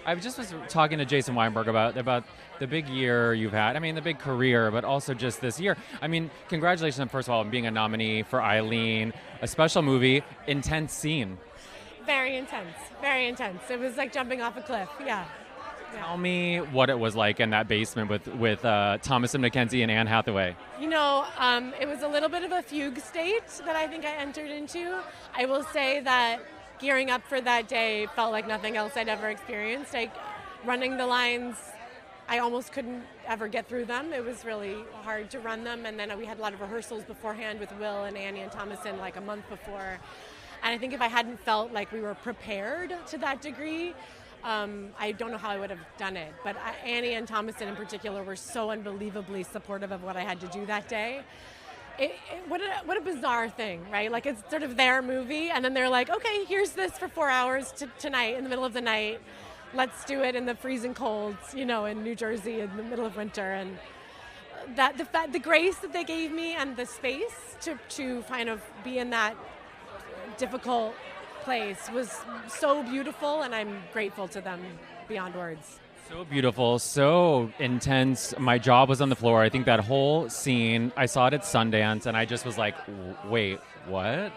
I just was talking to Jason Weinberg about the big year you've had. I mean, the big career, but also just this year. I mean, congratulations, first of all, on being a nominee for Eileen, a special movie, intense scene. Very intense. Very intense. It was like jumping off a cliff. Yeah. Tell me what it was like in that basement with Thomasin McKenzie and Anne Hathaway. It was a little bit of a fugue state that I think I entered into. I will say that gearing up for that day felt like nothing else I'd ever experienced. Like running the lines, I almost couldn't ever get through them. It was really hard to run them. And then we had a lot of rehearsals beforehand with Will and Annie and Thomasin like a month before. And I think if I hadn't felt like we were prepared to that degree, I don't know how I would have done it. But Annie and Thomasin in particular were so unbelievably supportive of what I had to do that day. What a bizarre thing, right? Like it's sort of their movie, and then they're like, okay, here's this for 4 hours tonight in the middle of the night. Let's do it in the freezing cold, in New Jersey in the middle of winter. And the grace that they gave me and the space to kind of be in that difficult place was so beautiful, and I'm grateful to them beyond words. So beautiful, so intense. My jaw was on the floor. I think that whole scene, I saw it at Sundance, and I just was like, wait, what?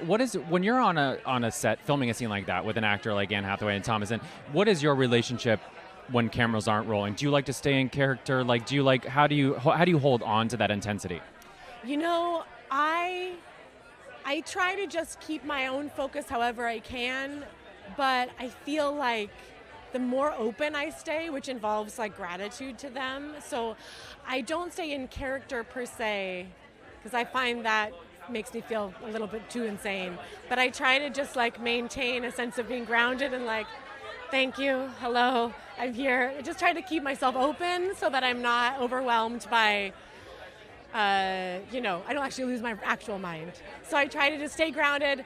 What is, when you're on a set filming a scene like that with an actor like Anne Hathaway and Thomasin, what is your relationship when cameras aren't rolling? Do you like to stay in character? Like, how do you hold on to that intensity? I try to just keep my own focus however I can, but I feel like the more open I stay, which involves like gratitude to them. So I don't stay in character per se, because I find that makes me feel a little bit too insane. But I try to just like maintain a sense of being grounded and like, thank you, hello, I'm here. I just try to keep myself open so that I'm not overwhelmed by I don't actually lose my actual mind. So I try to just stay grounded,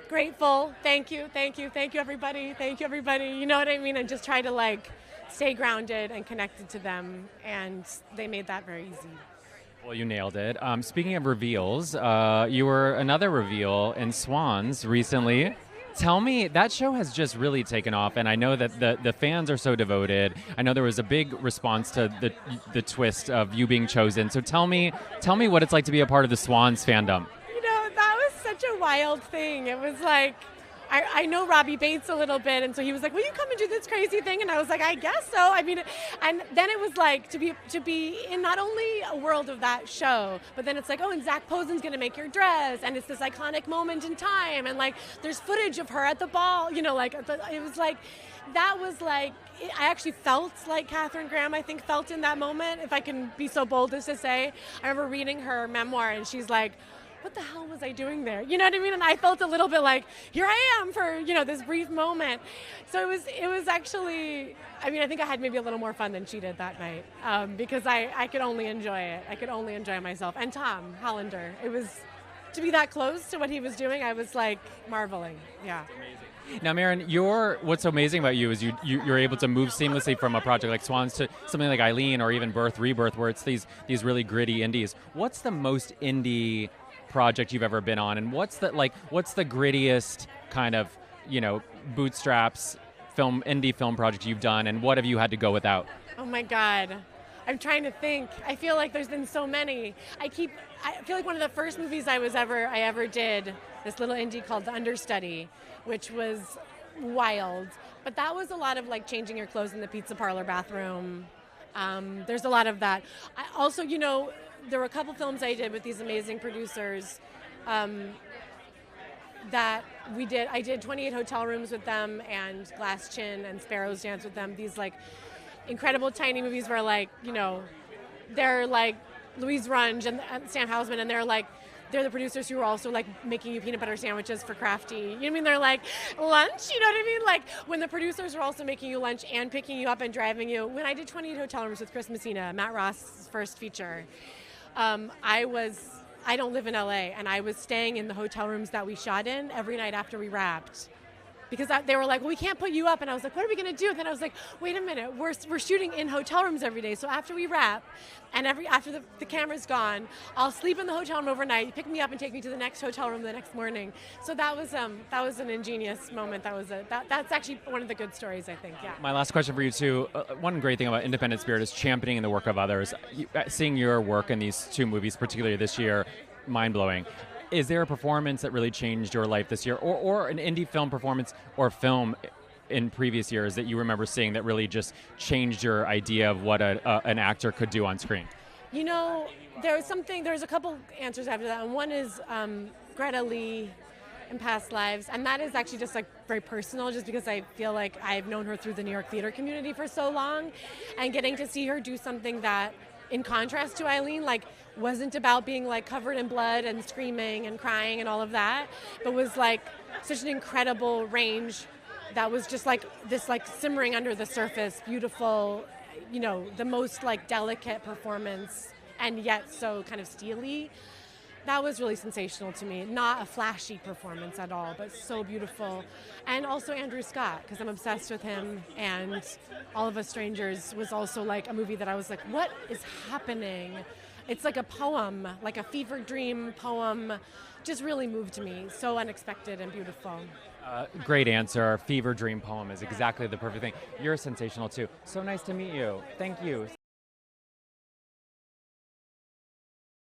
grateful, thank you, everybody, you know what I mean? And just try to like stay grounded and connected to them, and they made that very easy. Well, you nailed it. Speaking of reveals, you were another reveal in Swans recently. Tell me, that show has just really taken off, and I know that the fans are so devoted. I know there was a big response to the twist of you being chosen. So tell me what it's like to be a part of the Swans fandom. That was such a wild thing. It was like, I know Robbie Bates a little bit, and so he was like, will you come and do this crazy thing? And I was like, I guess so. I mean, and then it was like to be in not only a world of that show, but then it's like, oh, and Zach Posen's going to make your dress, and it's this iconic moment in time, and like there's footage of her at the ball, it was like, that was like, I actually felt like Katharine Graham, I think, felt in that moment, if I can be so bold as to say. I remember reading her memoir, and she's like, what the hell was I doing there? You know what I mean? And I felt a little bit like, here I am for, this brief moment. So it was actually, I think I had maybe a little more fun than she did that night, because I could only enjoy it. I could only enjoy myself. And Tom Hollander, it was, to be that close to what he was doing, I was like marveling. Yeah. Now, Marin, what's so amazing about you is you're able to move seamlessly from a project like Swans to something like Eileen or even Birth, Rebirth, where it's these really gritty indies. What's the most indie project you've ever been on, and what's the grittiest kind of bootstraps indie film project you've done, and what have you had to go without? Oh my God, I'm trying to think. I feel like there's been so many. I feel like one of the first movies I ever did, this little indie called The Understudy, which was wild, but that was a lot of like changing your clothes in the pizza parlor bathroom. There's a lot of that. I also, there were a couple films I did with these amazing producers that we did. I did 28 Hotel Rooms with them and Glass Chin and Sparrow's Dance with them. These like incredible tiny movies where like, they're like Louise Runge and Sam Houseman, and they're the producers who are also like making you peanut butter sandwiches for Crafty. You know what I mean? They're like lunch, you know what I mean? Like when the producers are also making you lunch and picking you up and driving you. When I did 28 Hotel Rooms with Chris Messina, Matt Ross' first feature, I don't live in LA, and I was staying in the hotel rooms that we shot in every night after we wrapped, because they were like, well, we can't put you up. And I was like, what are we going to do? And then I was like, wait a minute, we're shooting in hotel rooms every day. So after we wrap and after the camera's gone, I'll sleep in the hotel room overnight. You pick me up and take me to the next hotel room the next morning. So that was an ingenious moment. That's actually one of the good stories, I think. Yeah. My last question for you too. One great thing about Independent Spirit is championing the work of others. Seeing your work in these two movies, particularly this year, mind-blowing. Is there a performance that really changed your life this year, or an indie film performance or film in previous years that you remember seeing that really just changed your idea of what an actor could do on screen? You know, there's a couple answers after that, and one is Greta Lee in Past Lives, and that is actually just like very personal, just because I feel like I've known her through the New York theater community for so long, and getting to see her do something that, in contrast to Eileen, like wasn't about being like covered in blood and screaming and crying and all of that, but was like such an incredible range that was just like this like simmering under the surface, beautiful, you know, the most like delicate performance and yet so kind of steely. That was really sensational to me. Not a flashy performance at all, but so beautiful. And also Andrew Scott, because I'm obsessed with him. And All of Us Strangers was also like a movie that I was like, what is happening? It's like a poem, like a fever dream poem. Just really moved me. So unexpected and beautiful. Great answer. Fever dream poem is exactly the perfect thing. You're sensational too. So nice to meet you. Thank you.